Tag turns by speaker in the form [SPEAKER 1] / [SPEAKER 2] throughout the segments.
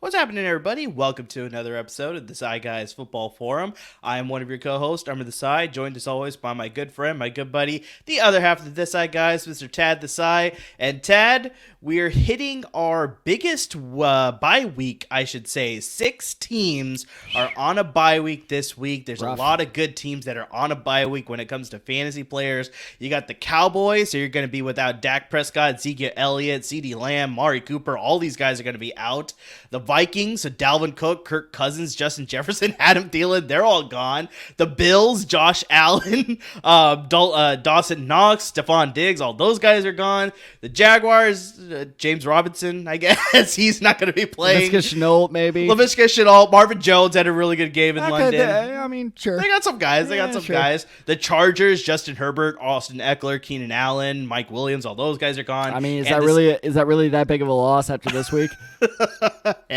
[SPEAKER 1] What's happening, everybody? Welcome to another episode of the Side Guys Football Forum. I am one of your co-hosts, Armor the Side, joined as always by my good friend, my good buddy, the other half of the This Side Guys, Mr. Tad the Side. And Tad, we're hitting our biggest bye week, I should say. 6 teams are on a bye week this week. There's
[SPEAKER 2] Rough.
[SPEAKER 1] a lot of good teams that are on a bye week when it comes to fantasy players. You got the Cowboys, so you're going to be without Dak Prescott, Zeke Elliott, CeeDee Lamb, Mari Cooper. All these guys are going to be out. The Vikings, so Dalvin Cook, Kirk Cousins, Justin Jefferson, Adam Thielen, they're all gone. The Bills, Josh Allen, Dawson Knox, Stephon Diggs, all those guys are gone. The Jaguars, James Robinson, I guess, he's not going to be playing.
[SPEAKER 2] Laviska Shenault, maybe.
[SPEAKER 1] Laviska Shenault, Marvin Jones had a really good game in London.
[SPEAKER 2] I mean, sure.
[SPEAKER 1] They got some guys. Guys. The Chargers, Justin Herbert, Austin Eckler, Keenan Allen, Mike Williams, all those guys are gone.
[SPEAKER 2] I mean, is that really that big of a loss after this week?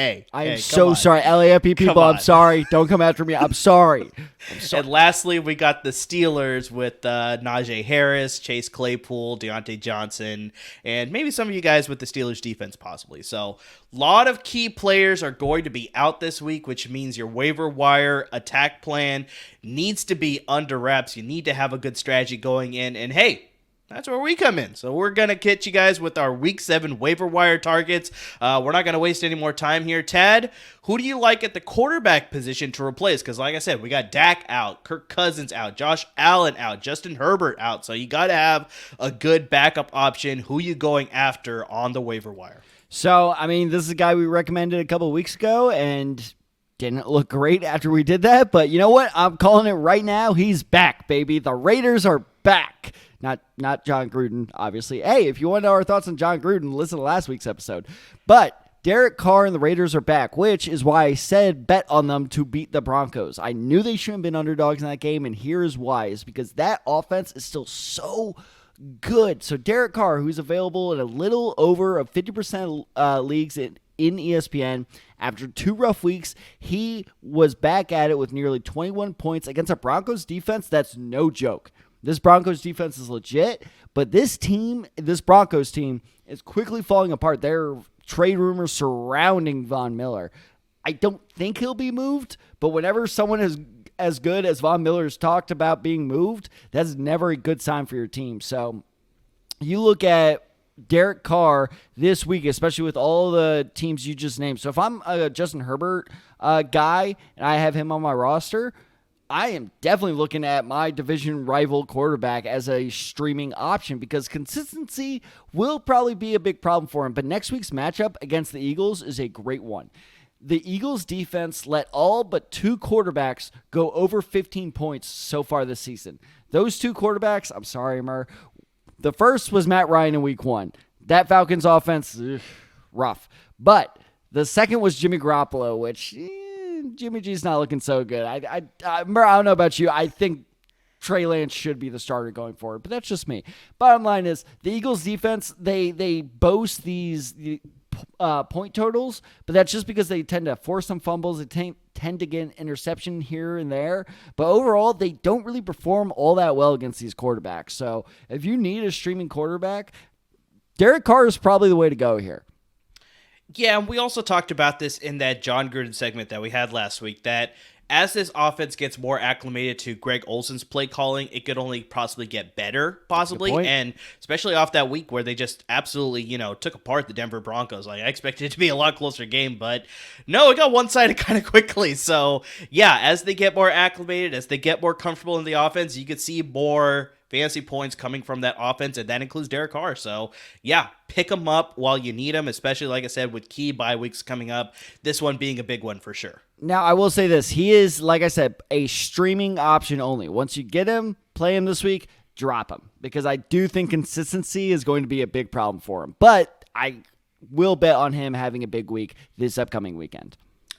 [SPEAKER 2] I am so sorry. LAFC people, I'm sorry. Don't come after me. I'm sorry.
[SPEAKER 1] And lastly, we got the Steelers with Najee Harris, Chase Claypool, Deontay Johnson, and maybe some of you guys with the Steelers defense possibly. So a lot of key players are going to be out this week, which means your waiver wire attack plan needs to be under wraps. You need to have a good strategy going in. And hey, that's where we come in. So we're going to get you guys with our Week 7 waiver wire targets. We're not going to waste any more time here. Tad, who do you like at the quarterback position to replace? Because like I said, we got Dak out, Kirk Cousins out, Josh Allen out, Justin Herbert out. So you got to have a good backup option. Who you going after on the waiver wire?
[SPEAKER 2] So, I mean, this is a guy we recommended a couple of weeks ago and didn't look great after we did that. But you know what? I'm calling it right now. He's back, baby. The Raiders are back. Not John Gruden, obviously. Hey, if you want to know our thoughts on John Gruden, listen to last week's episode. But Derek Carr and the Raiders are back, which is why I said bet on them to beat the Broncos. I knew they shouldn't have been underdogs in that game, and here's why. Is because that offense is still so good. So Derek Carr, who's available in a little over of 50% leagues in ESPN, after 2 rough weeks, he was back at it with nearly 21 points against a Broncos defense that's no joke. This Broncos defense is legit, but this Broncos team is quickly falling apart. There are trade rumors surrounding Von Miller. I don't think he'll be moved, but whenever someone is as good as Von Miller's talked about being moved, that's never a good sign for your team. So you look at Derek Carr this week, especially with all the teams you just named. So if I'm a Justin Herbert guy and I have him on my roster, I am definitely looking at my division rival quarterback as a streaming option because consistency will probably be a big problem for him. But next week's matchup against the Eagles is a great one. The Eagles defense let all but 2 quarterbacks go over 15 points so far this season. Those 2 quarterbacks, I'm sorry, Mer. The first was Matt Ryan in week 1. That Falcons offense, rough. But the second was Jimmy Garoppolo, which Jimmy G's not looking so good. I don't know about you. I think Trey Lance should be the starter going forward, but that's just me. Bottom line is the Eagles defense, they boast these point totals, but that's just because they tend to force some fumbles. They tend to get an interception here and there, but overall they don't really perform all that well against these quarterbacks. So if you need a streaming quarterback, Derek Carr is probably the way to go here.
[SPEAKER 1] Yeah, and we also talked about this in that John Gruden segment that we had last week, that as this offense gets more acclimated to Greg Olson's play calling, it could only possibly get better, possibly, and especially off that week where they just absolutely, took apart the Denver Broncos. Like, I expected it to be a lot closer game, but no, it got one-sided kind of quickly. So, yeah, as they get more acclimated, as they get more comfortable in the offense, you could see more fantasy points coming from that offense, and that includes Derek Carr. So, yeah, pick him up while you need him, especially, like I said, with key bye weeks coming up, this one being a big one for sure.
[SPEAKER 2] Now, I will say this. He is, like I said, a streaming option only. Once you get him, play him this week, drop him, because I do think consistency is going to be a big problem for him. But I will bet on him having a big week this upcoming weekend.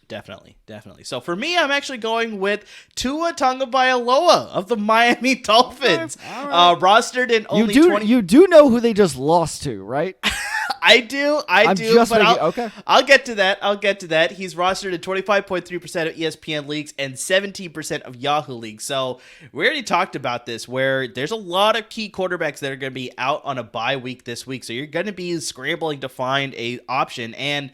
[SPEAKER 1] Definitely. So for me, I'm actually going with Tua Tagovailoa of the Miami Dolphins. All right. Rostered in only 20.
[SPEAKER 2] You do know who they just lost to, right?
[SPEAKER 1] I do. I'll get to that. He's rostered in 25.3% of ESPN leagues and 17% of Yahoo leagues. So we already talked about this, where there's a lot of key quarterbacks that are going to be out on a bye week this week. So you're going to be scrambling to find a option. And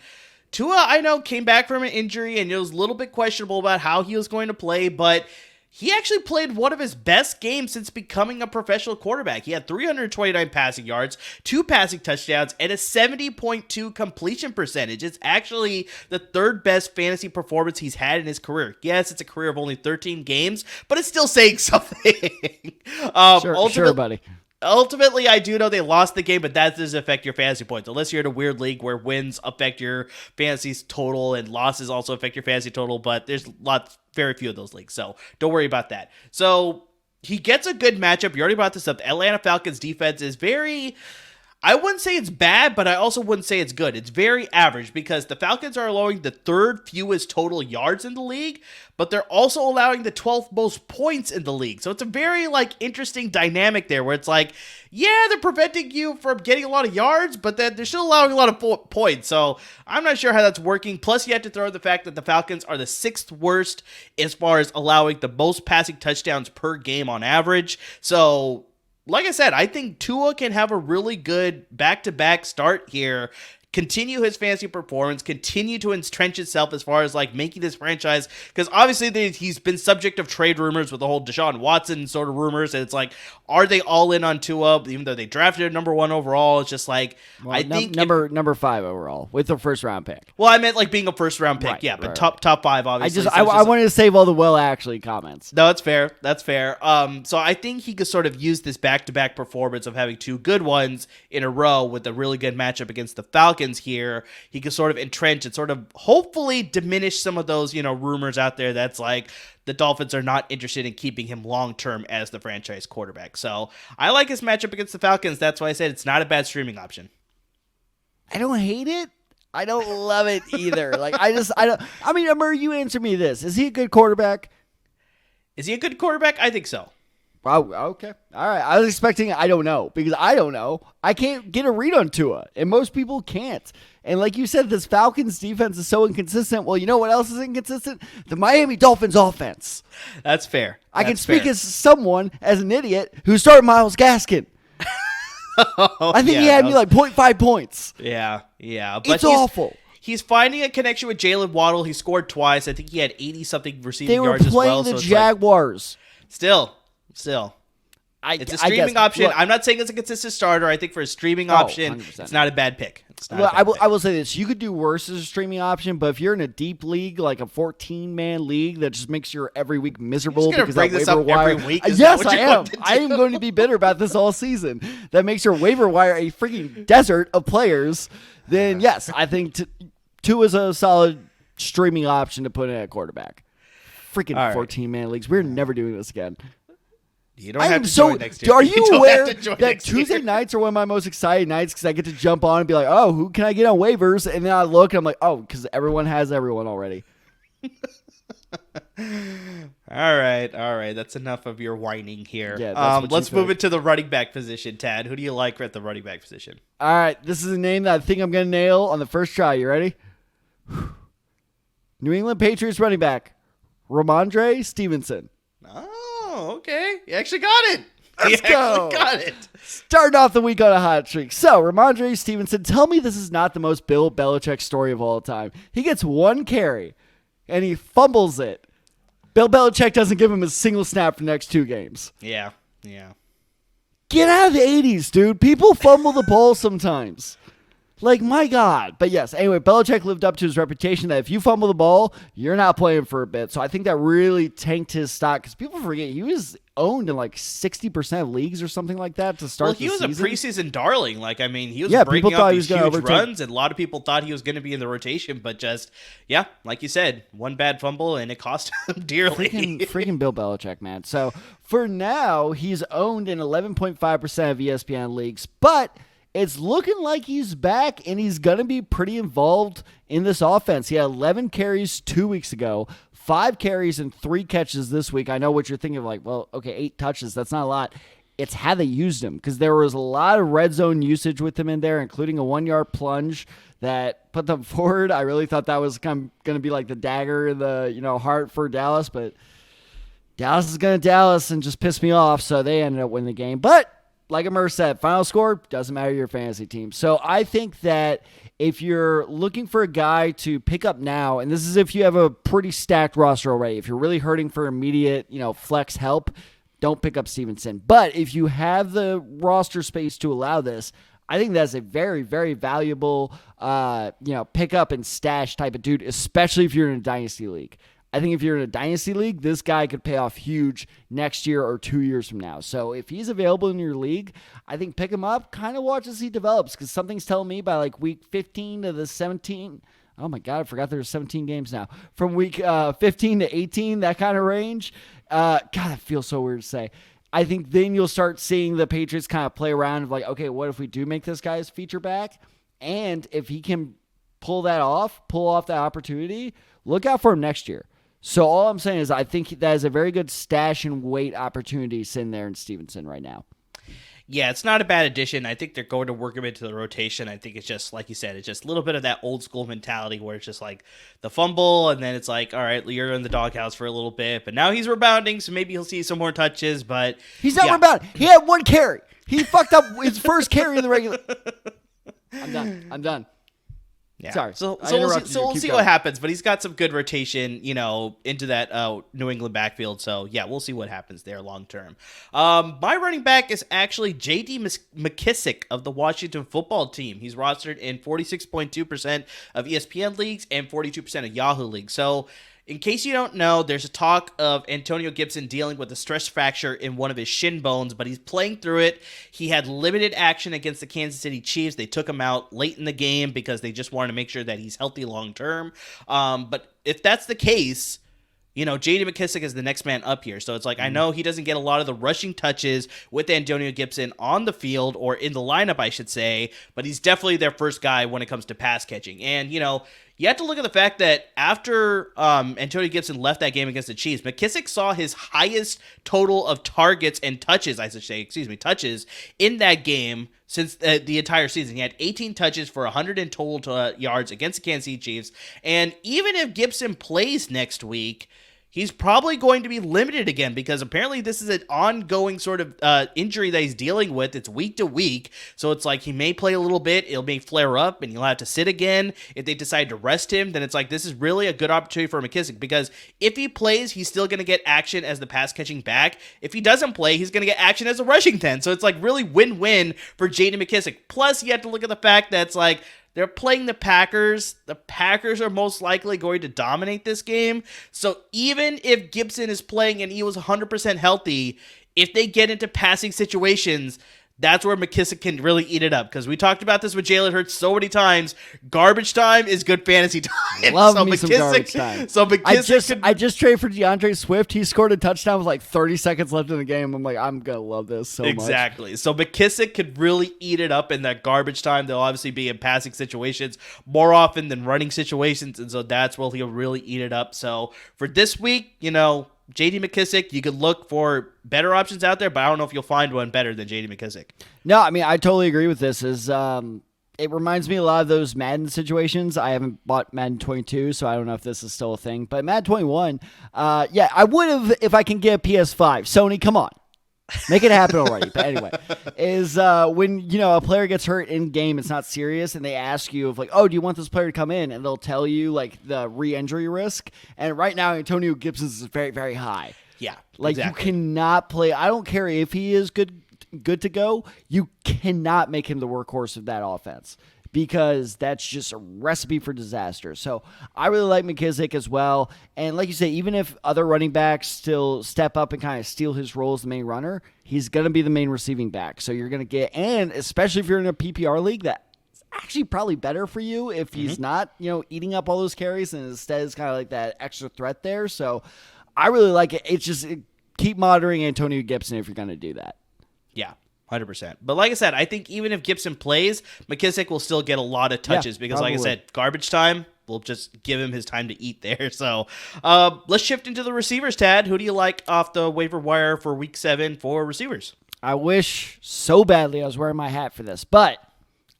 [SPEAKER 1] Tua, I know, came back from an injury, and it was a little bit questionable about how he was going to play, but he actually played one of his best games since becoming a professional quarterback. He had 329 passing yards, 2 passing touchdowns, and a 70.2 completion percentage. It's actually the 3rd best fantasy performance he's had in his career. Yes, it's a career of only 13 games, but it's still saying something.
[SPEAKER 2] Sure, buddy.
[SPEAKER 1] Ultimately, I do know they lost the game, but that doesn't affect your fantasy points. Unless you're in a weird league where wins affect your fantasy total and losses also affect your fantasy total, but there's very few of those leagues, so don't worry about that. So he gets a good matchup. You already brought this up. The Atlanta Falcons defense is very... I wouldn't say it's bad, but I also wouldn't say it's good. It's very average because the Falcons are allowing the 3rd fewest total yards in the league, but they're also allowing the 12th most points in the league. So it's a very interesting dynamic there where it's they're preventing you from getting a lot of yards, but then they're still allowing a lot of points. So I'm not sure how that's working. Plus, you have to throw in the fact that the Falcons are the 6th worst as far as allowing the most passing touchdowns per game on average. So like I said, I think Tua can have a really good back-to-back start here, continue his fantasy performance, continue to entrench itself as far as making this franchise, because obviously he's been subject of trade rumors with the whole Deshaun Watson sort of rumors, and it's are they all in on Tua, even though they drafted him number 1 overall? It's just I think
[SPEAKER 2] number 5 overall with the 1st round pick.
[SPEAKER 1] Well, I meant being a 1st round pick, but top 5 obviously.
[SPEAKER 2] I wanted to save all the actually comments.
[SPEAKER 1] No, that's fair. That's fair. So I think he could sort of use this back-to-back performance of having 2 good ones in a row with a really good matchup against the Falcons here. He could sort of entrench and sort of hopefully diminish some of those, rumors out there that's the Dolphins are not interested in keeping him long-term as the franchise quarterback. So I like his matchup against the Falcons. That's why I said it's not a bad streaming option.
[SPEAKER 2] I don't hate it. I don't love it either. I mean, Amir, you answer me this. Is he a good quarterback?
[SPEAKER 1] Is he a good quarterback? I think so.
[SPEAKER 2] Wow, okay. All right. I was expecting I don't know because I don't know. I can't get a read on Tua, and most people can't. And like you said, this Falcons defense is so inconsistent. Well, you know what else is inconsistent? The Miami Dolphins offense.
[SPEAKER 1] That's fair.
[SPEAKER 2] I can speak as someone, as an idiot, who started Myles Gaskin. I think he had me 0.5 points.
[SPEAKER 1] Yeah. But
[SPEAKER 2] it's awful.
[SPEAKER 1] He's finding a connection with Jalen Waddle. He scored twice. I think he had 80-something receiving
[SPEAKER 2] yards
[SPEAKER 1] as well.
[SPEAKER 2] They were playing the Jaguars.
[SPEAKER 1] Still. It's a streaming option. Look, I'm not saying it's a consistent starter. I think for a streaming option, 100%. It's not a bad pick.
[SPEAKER 2] I will say this. You could do worse as a streaming option, but if you're in a deep league, like a 14-man league that just makes your every week miserable because that waiver wire. Every week? Yes, I am. I am going to be bitter about this all season. That makes your waiver wire a freaking desert of players. Then, yes, I think two is a solid streaming option to put in at quarterback. Freaking 14-man leagues. We're never doing this again.
[SPEAKER 1] You don't have to join next year.
[SPEAKER 2] Are you aware that Tuesday nights are one of my most exciting nights because I get to jump on and be like, oh, who can I get on waivers? And then I look and I'm like, oh, because everyone has everyone already.
[SPEAKER 1] All right. That's enough of your whining here.
[SPEAKER 2] Yeah,
[SPEAKER 1] let's move it to the running back position, Tad. Who do you like at the running back position?
[SPEAKER 2] All right. This is a name that I think I'm going to nail on the first try. You ready? New England Patriots running back, Ramondre Stevenson.
[SPEAKER 1] Oh, okay. You actually got it.
[SPEAKER 2] Let's go.
[SPEAKER 1] Got it.
[SPEAKER 2] Starting off the week on a hot streak. So, Ramondre Stevenson, tell me this is not the most Bill Belichick story of all time. He gets 1 carry, and he fumbles it. Bill Belichick doesn't give him a single snap for the next 2 games.
[SPEAKER 1] Yeah.
[SPEAKER 2] Get out of the 80s, dude. People fumble the ball sometimes. My God. But yes, anyway, Belichick lived up to his reputation that if you fumble the ball, you're not playing for a bit. So I think that really tanked his stock because people forget he was owned in 60% of leagues or something like that to start the season.
[SPEAKER 1] Well, he was a preseason darling. He was breaking out these huge runs, and a lot of people thought he was going to be in the rotation, but just, like you said, 1 bad fumble, and it cost him dearly.
[SPEAKER 2] Freaking Bill Belichick, man. So for now, he's owned in 11.5% of ESPN leagues, but it's looking like he's back, and he's going to be pretty involved in this offense. He had 11 carries 2 weeks ago, 5 carries and 3 catches this week. I know what you're thinking of, 8 touches. That's not a lot. It's how they used him because there was a lot of red zone usage with him in there, including a 1-yard plunge that put them forward. I really thought that was going to be like the dagger in the heart for Dallas, but Dallas is going to Dallas and just piss me off, so they ended up winning the game. But like Amir said, final score doesn't matter your fantasy team. So I think that if you're looking for a guy to pick up now, and this is if you have a pretty stacked roster already, if you're really hurting for immediate, flex help, don't pick up Stevenson. But if you have the roster space to allow this, I think that's a very, very valuable, pick up and stash type of dude, especially if you're in a dynasty league. I think if you're in a dynasty league, this guy could pay off huge next year or 2 years from now. So if he's available in your league, I think pick him up, kind of watch as he develops, because something's telling me by like week 15 to the 17. Oh my God, I forgot there's 17 games now. From week 15 to 18, that kind of range. God, that feels so weird to say. I think then you'll start seeing the Patriots kind of play around of like, okay, what if we do make this guy's feature back? And if he can pull off that opportunity, look out for him next year. So all I'm saying is I think that is a very good stash and wait opportunity sitting there in Stevenson right now.
[SPEAKER 1] Yeah, it's not a bad addition. I think they're going to work him into the rotation. I think it's just, like you said, it's just a little bit of that old school mentality where it's just like the fumble, and then it's like, all right, you're in the doghouse for a little bit, but now he's rebounding, so maybe he'll see some more touches, but...
[SPEAKER 2] He's not rebounding. He had one carry. He fucked up his first carry in the regular... I'm done.
[SPEAKER 1] Yeah.
[SPEAKER 2] Sorry.
[SPEAKER 1] So we'll see what happens, but he's got some good rotation, into that New England backfield. So yeah, we'll see what happens there long term. My running back is actually J.D. Mckissick of the Washington Football Team. He's rostered in 46.2% of ESPN leagues and 42% of Yahoo leagues. So in case you don't know, there's a talk of Antonio Gibson dealing with a stress fracture in one of his shin bones, but he's playing through it. He had limited action against the Kansas City Chiefs. They took him out late in the game because they just wanted to make sure that he's healthy long term. But if that's the case, J.D. McKissick is the next man up here. So it's like, I know he doesn't get a lot of the rushing touches with Antonio Gibson on the field, or in the lineup, I should say, but he's definitely their first guy when it comes to pass catching. And, you have to look at the fact that after Antonio Gibson left that game against the Chiefs, McKissick saw his highest total of targets and touches, touches in that game since the entire season. He had 18 touches for 100 in total yards against the Kansas City Chiefs. And even if Gibson plays next week, he's probably going to be limited again, because apparently this is an ongoing sort of injury that he's dealing with. It's week to week. So it's like he may play a little bit, it may flare up, and he'll have to sit again. If they decide to rest him, then it's like this is really a good opportunity for McKissick, because if he plays, he's still going to get action as the pass catching back. If he doesn't play, he's going to get action as a rushing 10. So it's like really win-win for J.D. McKissick. Plus, you have to look at the fact that it's like, they're playing the Packers. The Packers are most likely going to dominate this game. So even if Gibson is playing and he was 100% healthy, if they get into passing situations, that's where McKissick can really eat it up. Because we talked about this with Jalen Hurts so many times. Garbage time is good fantasy time.
[SPEAKER 2] Love me some garbage time.
[SPEAKER 1] So McKissick
[SPEAKER 2] I just traded for DeAndre Swift. He scored a touchdown with like 30 seconds left in the game. I'm like, I'm going to love this so much.
[SPEAKER 1] Exactly. So McKissick could really eat it up in that garbage time. They'll obviously be in passing situations more often than running situations. And so that's where he'll really eat it up. So for this week, J.D. McKissick, you could look for better options out there, but I don't know if you'll find one better than J.D. McKissick.
[SPEAKER 2] No, I mean, I totally agree with this. It reminds me a lot of those Madden situations. I haven't bought Madden 22, so I don't know if this is still a thing. But Madden 21, I would have if I can get a PS5. Sony, come on. Make it happen already. But anyway, is when a player gets hurt in game, it's not serious, and they ask you if do you want this player to come in, and they'll tell you like the re-injury risk. And right now, Antonio Gibson's is very, very high.
[SPEAKER 1] Yeah,
[SPEAKER 2] exactly. You cannot play. I don't care if he is good to go. You cannot make him the workhorse of that offense, because that's just a recipe for disaster. So I really like McKissick as well. And like you say, even if other running backs still step up and kind of steal his role as the main runner, he's going to be the main receiving back. So you're going to get, and especially if you're in a PPR league, that's actually probably better for you if he's not, eating up all those carries, and instead is kind of like that extra threat there. So I really like it. It's just keep monitoring Antonio Gibson if you're going to do that.
[SPEAKER 1] Yeah. 100%. But like I said, I think even if Gibson plays, McKissick will still get a lot of touches because, like I said, garbage time, we'll just give him his time to eat there. So let's shift into the receivers, Tad. Who do you like off the waiver wire for week 7 for receivers?
[SPEAKER 2] I wish so badly I was wearing my hat for this, but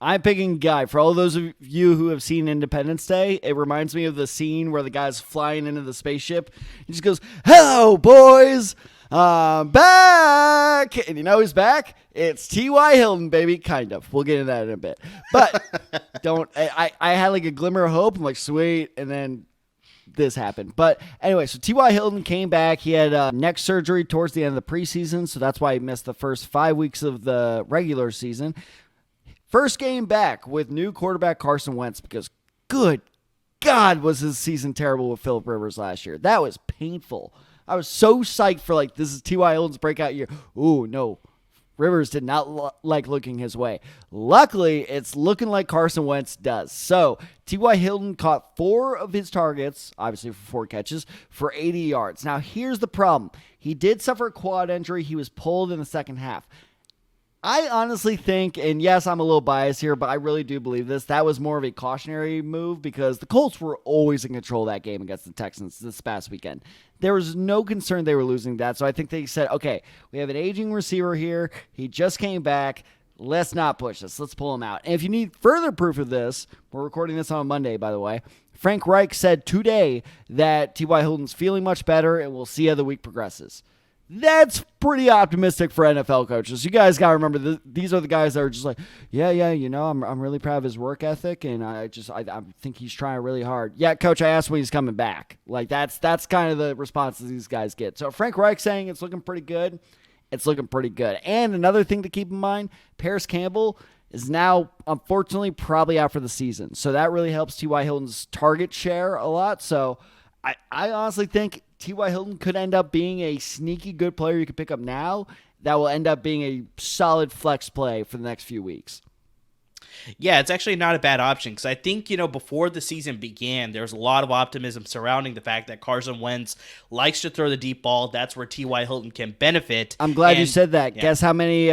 [SPEAKER 2] I'm picking a guy. For all those of you who have seen Independence Day, it reminds me of the scene where the guy's flying into the spaceship. He just goes, "Hello, boys. Back! And you know who's back? It's T.Y. Hilton, baby. Kind of. We'll get into that in a bit. But I had like a glimmer of hope. I'm like, sweet. And then this happened. But anyway, so T.Y. Hilton came back. He had neck surgery towards the end of the preseason, so that's why he missed the first 5 weeks of the regular season. First game back with new quarterback Carson Wentz, because good God was his season terrible with Phillip Rivers last year. That was painful. I was so psyched for like, this is T.Y. Hilton's breakout year. Ooh, no. Rivers did not like looking his way. Luckily, it's looking like Carson Wentz does. So, T.Y. Hilton caught 4 of his targets, obviously for 4 catches, for 80 yards. Now, here's the problem. He did suffer a quad injury. He was pulled in the second half. I honestly think, and yes, I'm a little biased here, but I really do believe this, that was more of a cautionary move because the Colts were always in control of that game against the Texans this past weekend. There was no concern they were losing that, so I think they said, okay, we have an aging receiver here. He just came back. Let's not push this. Let's pull him out. And if you need further proof of this, we're recording this on Monday, by the way, Frank Reich said today that T.Y. Hilton's feeling much better, and we'll see how the week progresses. That's pretty optimistic for NFL coaches. You guys got to remember, these are the guys that are just like, yeah, you know, I'm really proud of his work ethic, and I think he's trying really hard. Yeah, coach, I asked when he's coming back. Like, that's kind of the responses these guys get. So Frank Reich saying it's looking pretty good. It's looking pretty good. And another thing to keep in mind, Paris Campbell is now, unfortunately, probably out for the season. So that really helps T.Y. Hilton's target share a lot. So I honestly think T.Y. Hilton could end up being a sneaky good player you could pick up now that will end up being a solid flex play for the next few weeks.
[SPEAKER 1] Yeah, it's actually not a bad option because I think, you know, before the season began, there was a lot of optimism surrounding the fact that Carson Wentz likes to throw the deep ball. That's where T.Y. Hilton can benefit.
[SPEAKER 2] I'm glad you said that. Yeah. Guess how many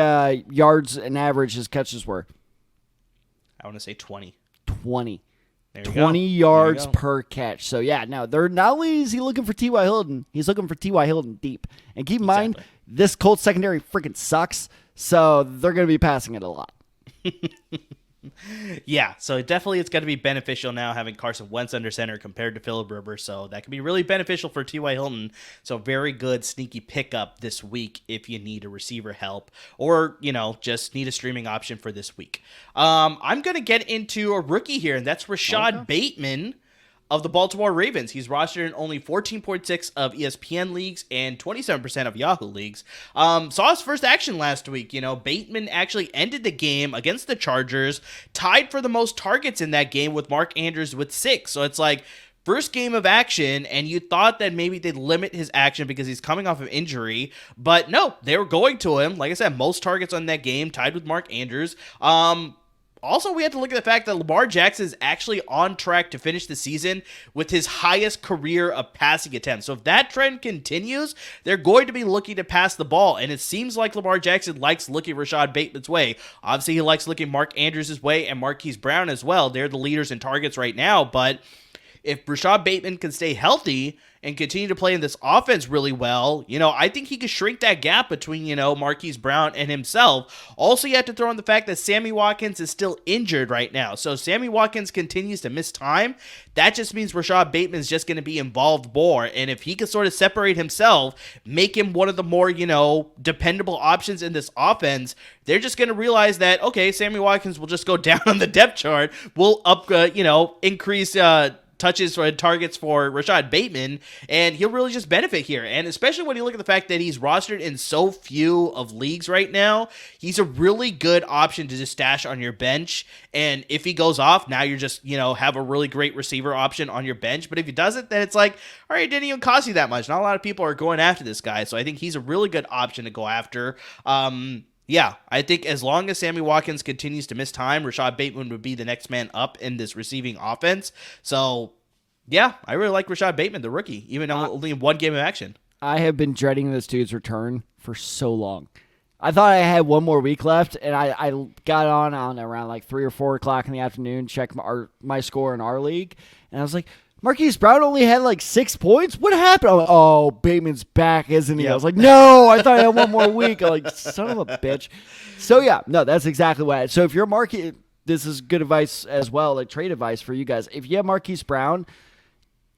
[SPEAKER 2] yards and average his catches were?
[SPEAKER 1] I want to say 20.
[SPEAKER 2] 20 yards per catch. So, yeah, no, they're not only is he looking for T.Y. Hilton, he's looking for T.Y. Hilton deep. And keep in mind, this Colts secondary freaking sucks, so they're going to be passing it a lot.
[SPEAKER 1] Yeah, so definitely it's going to be beneficial now having Carson Wentz under center compared to Phillip Rivers, so that can be really beneficial for T.Y. Hilton. So very good sneaky pickup this week if you need a receiver help or, you know, just need a streaming option for this week. I'm going to get into a rookie here, and that's Rashod Bateman of the Baltimore Ravens. He's rostered in only 14.6 of ESPN leagues and 27% of Yahoo leagues. Saw his first action last week. You know, Bateman actually ended the game against the Chargers, tied for the most targets in that game with Mark Andrews with 6. So it's like, first game of action, and you thought that maybe they'd limit his action because he's coming off of injury, but no, they were going to him. Like I said, most targets on that game, tied with Mark Andrews. Also, we have to look at the fact that Lamar Jackson is actually on track to finish the season with his highest career of passing attempts. So if that trend continues, they're going to be looking to pass the ball. And it seems like Lamar Jackson likes looking Rashod Bateman's way. Obviously, he likes looking Mark Andrews' way and Marquis Brown as well. They're the leaders in targets right now. But if Rashod Bateman can stay healthy and continue to play in this offense really well, you know, I think he could shrink that gap between, you know, Marquise Brown and himself. Also, you have to throw in the fact that Sammy Watkins is still injured right now. So Sammy Watkins continues to miss time. That just means Rashod Bateman is just going to be involved more. And if he can sort of separate himself, make him one of the more, you know, dependable options in this offense, they're just going to realize that, okay, Sammy Watkins will just go down on the depth chart. We'll increase touches or targets for Rashod Bateman, and he'll really just benefit here. And especially when you look at the fact that he's rostered in so few of leagues right now, he's a really good option to just stash on your bench. And if he goes off, now you're just, you know, have a really great receiver option on your bench. But if he doesn't, then it's like, all right, it didn't even cost you that much. Not a lot of people are going after this guy, so I think he's a really good option to go after. Yeah, I think as long as Sammy Watkins continues to miss time, Rashod Bateman would be the next man up in this receiving offense. So, yeah, I really like Rashod Bateman, the rookie, even only in one game of action.
[SPEAKER 2] I have been dreading this dude's return for so long. I thought I had one more week left, and I got on around like 3 or 4 o'clock in the afternoon, checked my score in our league, and I was like, Marquise Brown only had like 6 points? What happened? I'm like, oh, Bateman's back, isn't he? Yep. I was like, no, I thought I had one more week. I'm like, son of a bitch. So, yeah, no, that's exactly what. So, if you're Marquise, this is good advice as well, like trade advice for you guys. If you have Marquise Brown,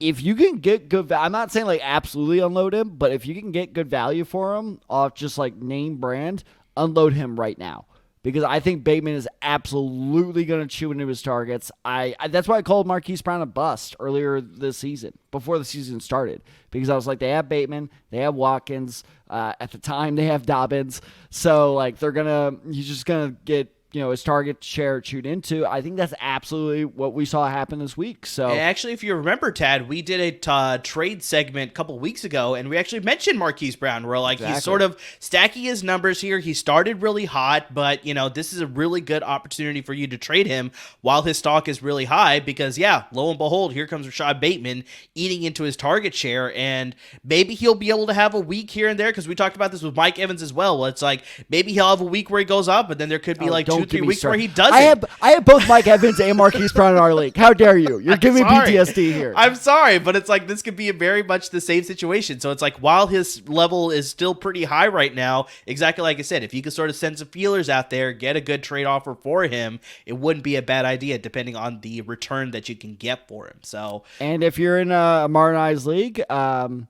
[SPEAKER 2] if you can get good I'm not saying like absolutely unload him, but if you can get good value for him off just like name brand, unload him right now. Because I think Bateman is absolutely going to chew into his targets. That's why I called Marquis Brown a bust earlier this season, before the season started. Because I was like, they have Bateman, they have Watkins. At the time, they have Dobbins. So, like, he's just going to get, his target share chewed into. I think that's absolutely what we saw happen this week. So,
[SPEAKER 1] and actually, if you remember, Tad, we did a trade segment a couple weeks ago, and we actually mentioned Marquis Brown. We're like, He's sort of stacking his numbers here. He started really hot, but, this is a really good opportunity for you to trade him while his stock is really high because, lo and behold, here comes Rashod Bateman eating into his target share, and maybe he'll be able to have a week here and there because we talked about this with Mike Evans as well. Well, it's like maybe he'll have a week where he goes up, but then there could be 2-3 weeks where he doesn't.
[SPEAKER 2] I have both Mike Evans and Marquis Brown in our league. How dare you? You're giving me PTSD here.
[SPEAKER 1] I'm sorry, but it's like this could be very much the same situation. So it's like while his level is still pretty high right now, exactly like I said, if you could sort of send some feelers out there, get a good trade offer for him, it wouldn't be a bad idea depending on the return that you can get for him. So,
[SPEAKER 2] and if you're in a modernized league, don't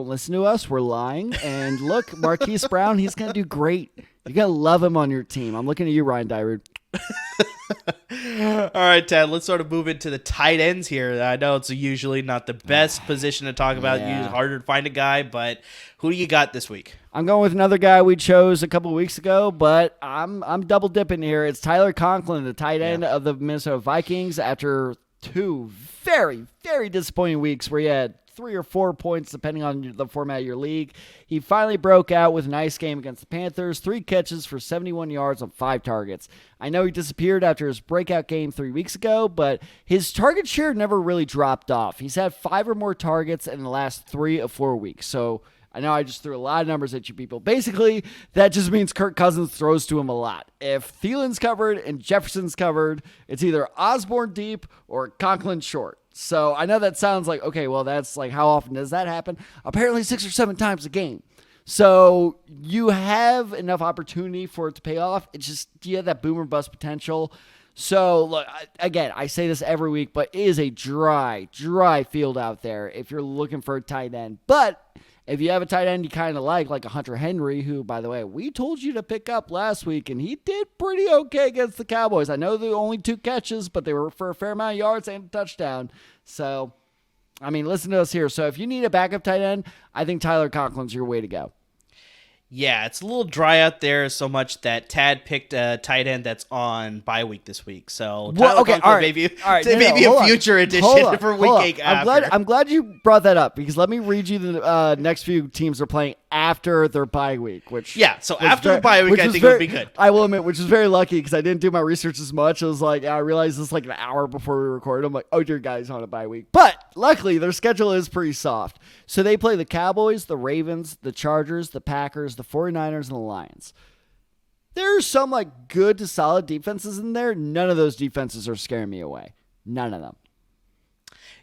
[SPEAKER 2] listen to us. We're lying. And look, Marquis Brown, he's going to do great. You're going to love him on your team. I'm looking at you, Ryan Dyrud.
[SPEAKER 1] All right, Ted, let's sort of move into the tight ends here. I know it's usually not the best position to talk about.
[SPEAKER 2] Yeah.
[SPEAKER 1] It's harder to find a guy, but who do you got this week?
[SPEAKER 2] I'm going with another guy we chose a couple of weeks ago, but I'm double dipping here. It's Tyler Conklin, the tight end of the Minnesota Vikings, after 2 very, very disappointing weeks where he had 3 or 4 points depending on the format of your league. He finally broke out with a nice game against the Panthers, 3 catches for 71 yards on 5 targets. I know he disappeared after his breakout game 3 weeks ago, but his target share never really dropped off. He's had 5 or more targets in the last 3 or 4 weeks. So I know I just threw a lot of numbers at you people. Basically, that just means Kirk Cousins throws to him a lot. If Thielen's covered and Jefferson's covered, it's either Osborne deep or Conklin short. So I know that sounds like, okay, well, that's like, how often does that happen? Apparently 6 or 7 times a game. So you have enough opportunity for it to pay off. It's just, you have that boomer bust potential. So look, again, I say this every week, but it is a dry field out there if you're looking for a tight end. But if you have a tight end you kind of like a Hunter Henry, who, by the way, we told you to pick up last week, and he did pretty okay against the Cowboys. I know there were only 2 catches, but they were for a fair amount of yards and a touchdown. So, I mean, listen to us here. So if you need a backup tight end, I think Tyler Conklin's your way to go.
[SPEAKER 1] Yeah, it's a little dry out there so much that Tad picked a tight end that's on bye week this week. So Tyler Conklin maybe a future addition for week 8 after.
[SPEAKER 2] I'm glad you brought that up because let me read you the next few teams are playing after their bye week.
[SPEAKER 1] So after the bye week, I think it would be good.
[SPEAKER 2] I will admit, which is very lucky because I didn't do my research as much. I was like, I realized this like an hour before we recorded. I'm like, oh, dear guys, on a bye week. But luckily, their schedule is pretty soft. So they play the Cowboys, the Ravens, the Chargers, the Packers, the 49ers, and the Lions. There's some like good to solid defenses in there. None of those defenses are scaring me away. None of them.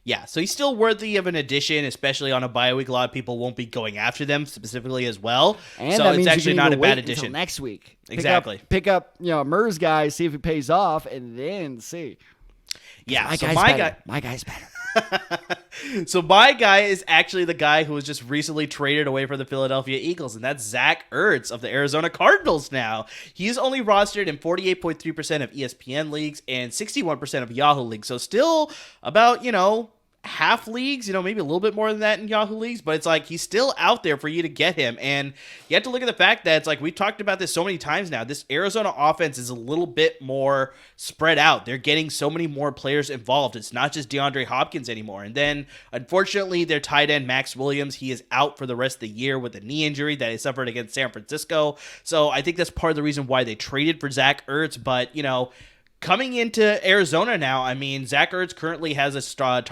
[SPEAKER 1] Yeah, so he's still worthy of an addition, especially on a bye week. A lot of people won't be going after them specifically as well.
[SPEAKER 2] And
[SPEAKER 1] so
[SPEAKER 2] that
[SPEAKER 1] it's actually not a bad addition.
[SPEAKER 2] Next week.
[SPEAKER 1] Exactly.
[SPEAKER 2] Pick up Murs guy, see if he pays off, and then see.
[SPEAKER 1] Yeah,
[SPEAKER 2] my guy's better.
[SPEAKER 1] So my guy is actually the guy who was just recently traded away from the Philadelphia Eagles, and that's Zach Ertz of the Arizona Cardinals now. He's only rostered in 48.3% of ESPN leagues and 61% of Yahoo leagues. So still about, half leagues, maybe a little bit more than that in Yahoo leagues, but it's like he's still out there for you to get him. And you have to look at the fact that it's like we've talked about this so many times now. This Arizona offense is a little bit more spread out. They're getting so many more players involved. It's not just DeAndre Hopkins anymore. And then, unfortunately, their tight end, Max Williams, he is out for the rest of the year with a knee injury that he suffered against San Francisco. So I think that's part of the reason why they traded for Zach Ertz. But, coming into Arizona now, I mean, Zach Ertz currently has a stat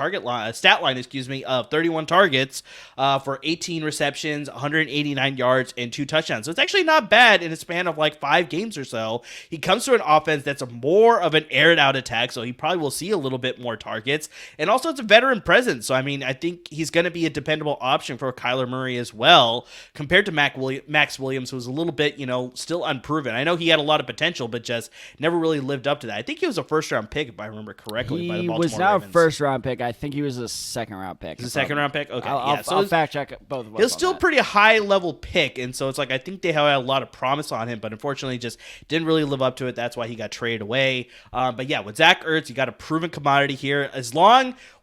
[SPEAKER 1] line, of 31 targets for 18 receptions, 189 yards, and 2 touchdowns. So it's actually not bad in a span of like 5 games or so. He comes to an offense that's more of an aired out attack, so he probably will see a little bit more targets. And also it's a veteran presence. So, I mean, I think he's going to be a dependable option for Kyler Murray as well, compared to Max Williams, who was a little bit, still unproven. I know he had a lot of potential, but just never really lived up to that. I think he was a first-round pick, if I remember correctly, by the
[SPEAKER 2] He
[SPEAKER 1] Baltimore
[SPEAKER 2] was not
[SPEAKER 1] Ravens.
[SPEAKER 2] a first-round pick. I think he was a second-round pick.
[SPEAKER 1] He's a second-round pick? Okay,
[SPEAKER 2] I'll fact-check both of us.
[SPEAKER 1] He was still a pretty high-level pick, and so it's like I think they had a lot of promise on him, but unfortunately just didn't really live up to it. That's why he got traded away. But yeah, with Zach Ertz, you got a proven commodity here.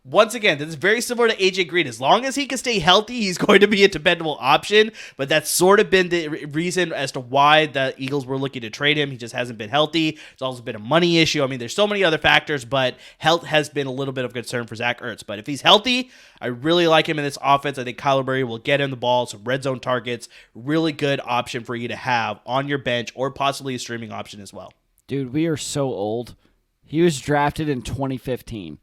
[SPEAKER 1] Once again, this is very similar to AJ Green. As long as he can stay healthy, he's going to be a dependable option. But that's sort of been the reason as to why the Eagles were looking to trade him. He just hasn't been healthy. It's also been a money issue. I mean, there's so many other factors, but health has been a little bit of concern for Zach Ertz. But if he's healthy, I really like him in this offense. I think Kyler Murray will get him the ball, some red zone targets. Really good option for you to have on your bench or possibly a streaming option as well.
[SPEAKER 2] Dude, we are so old. He was drafted in 2015.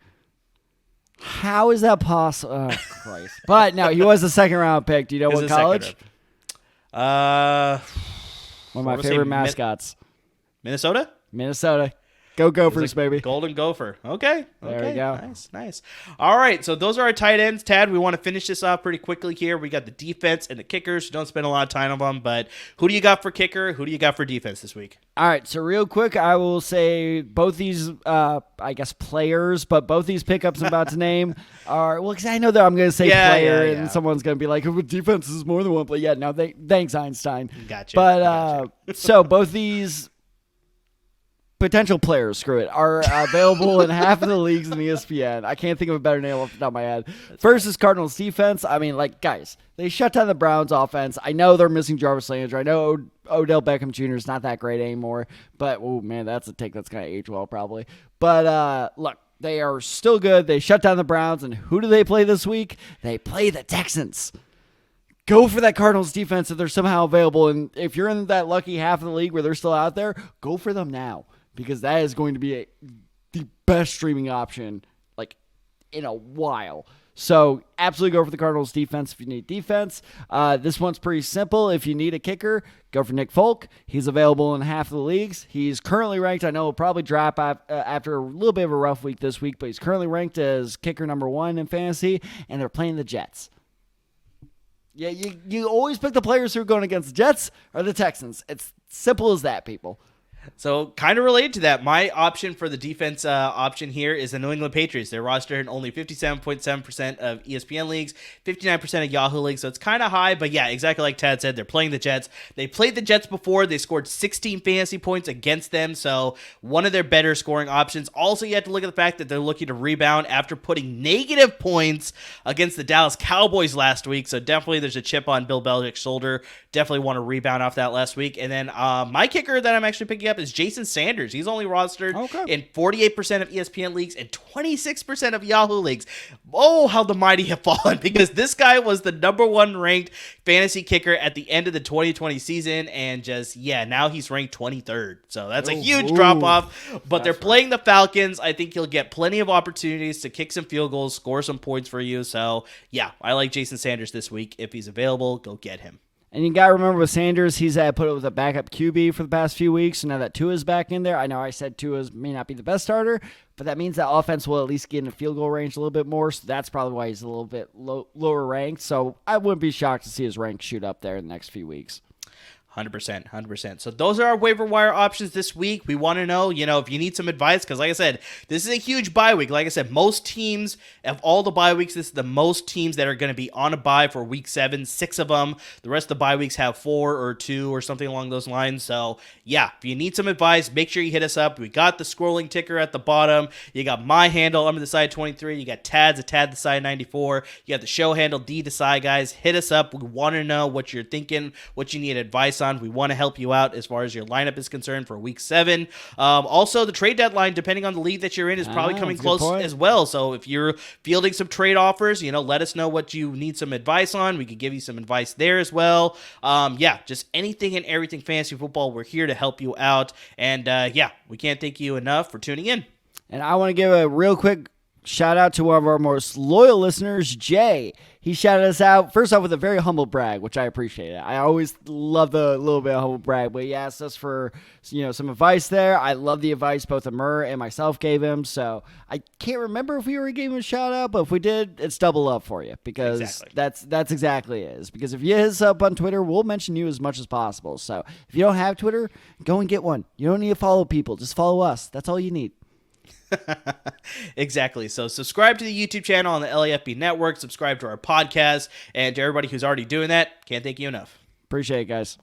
[SPEAKER 2] How is that possible? Oh, Christ. But no, he was a second-round pick. Do you know what college?
[SPEAKER 1] One of
[SPEAKER 2] my favorite mascots.
[SPEAKER 1] Minnesota?
[SPEAKER 2] Minnesota. Go Gophers, baby.
[SPEAKER 1] Golden Gopher. Okay.
[SPEAKER 2] There we go.
[SPEAKER 1] Nice. All right, so those are our tight ends. Tad, we want to finish this off pretty quickly here. We got the defense and the kickers. Don't spend a lot of time on them, but who do you got for kicker? Who do you got for defense this week?
[SPEAKER 2] All right, so real quick, I will say both these, players, but both these pickups I'm about to name are, well, because I know that I'm going to say player, and someone's going to be like, oh, defense is more than one player. Yeah, no, thanks, Einstein.
[SPEAKER 1] Gotcha.
[SPEAKER 2] But, so both these potential players, are available in half of the leagues in ESPN. I can't think of a better name off the top of my head. First is Cardinals defense. I mean, guys, they shut down the Browns offense. I know they're missing Jarvis Landry. I know Odell Beckham Jr. is not that great anymore. But, oh, man, that's a take that's going to age well probably. But, look, they are still good. They shut down the Browns. And who do they play this week? They play the Texans. Go for that Cardinals defense if they're somehow available. And if you're in that lucky half of the league where they're still out there, go for them now. Because that is going to be the best streaming option, in a while. So, absolutely go for the Cardinals defense if you need defense. This one's pretty simple. If you need a kicker, go for Nick Folk. He's available in half of the leagues. He's currently ranked, I know he'll probably drop after a little bit of a rough week this week, but he's currently ranked as kicker number 1 in fantasy, and they're playing the Jets. Yeah, you always pick the players who are going against the Jets or the Texans. It's simple as that, people.
[SPEAKER 1] So kind of related to that, my option for the defense option here is the New England Patriots. They're rostered in only 57.7% of ESPN leagues, 59% of Yahoo leagues, so it's kind of high. But yeah, exactly like Tad said, they're playing the Jets. They played the Jets before. They scored 16 fantasy points against them, so one of their better scoring options. Also, you have to look at the fact that they're looking to rebound after putting negative points against the Dallas Cowboys last week, so definitely there's a chip on Bill Belichick's shoulder. Definitely want to rebound off that last week. And then my kicker that I'm actually picking up is Jason Sanders. He's only rostered in 48% of ESPN leagues and 26% of Yahoo leagues. Oh, how the mighty have fallen, because this guy was the number 1 ranked fantasy kicker at the end of the 2020 season, and now he's ranked 23rd. So that's a huge drop off, but they're playing the Falcons. I think he'll get plenty of opportunities to kick some field goals, score some points for you. So yeah, I like Jason Sanders this week. If he's available, go get him.
[SPEAKER 2] And you got to remember with Sanders, he's put it with a backup QB for the past few weeks. So now that Tua's back in there, I know I said Tua's may not be the best starter, but that means that offense will at least get in a field goal range a little bit more. So that's probably why he's a little bit lower ranked. So I wouldn't be shocked to see his rank shoot up there in the next few weeks.
[SPEAKER 1] 100%. So those are our waiver wire options this week. We want to know, if you need some advice, because like I said, this is a huge bye week. Like I said, most teams, of all the bye weeks, this is the most teams that are going to be on a bye for week 7, 6 of them. The rest of the bye weeks have 4 or 2 or something along those lines. So yeah, if you need some advice, make sure you hit us up. We got the scrolling ticker at the bottom. You got my handle, I'm the side 23. You got Tad's, a Tad the side 94. You got the show handle, D Decide, guys. Hit us up. We want to know what you're thinking, what you need advice on. We want to help you out as far as your lineup is concerned for week 7. Also, the trade deadline, depending on the league that you're in, is probably coming close as well. So if you're fielding some trade offers, let us know what you need some advice on. We could give you some advice there as well. Just anything and everything fantasy football. We're here to help you out. And we can't thank you enough for tuning in.
[SPEAKER 2] And I want to give a real quick shout out to one of our most loyal listeners, Jay. He shouted us out, first off, with a very humble brag, which I appreciate. I always love the little bit of humble brag, but he asked us for some advice there. I love the advice both Amir and myself gave him, so I can't remember if we already gave him a shout out, but if we did, it's double up for you, because that's exactly it is. Because if you hit us up on Twitter, we'll mention you as much as possible. So if you don't have Twitter, go and get one. You don't need to follow people. Just follow us. That's all you need.
[SPEAKER 1] Exactly. So subscribe to the YouTube channel on the LAFB network, subscribe to our podcast, and to everybody who's already doing that, can't thank you enough.
[SPEAKER 2] Appreciate it, guys.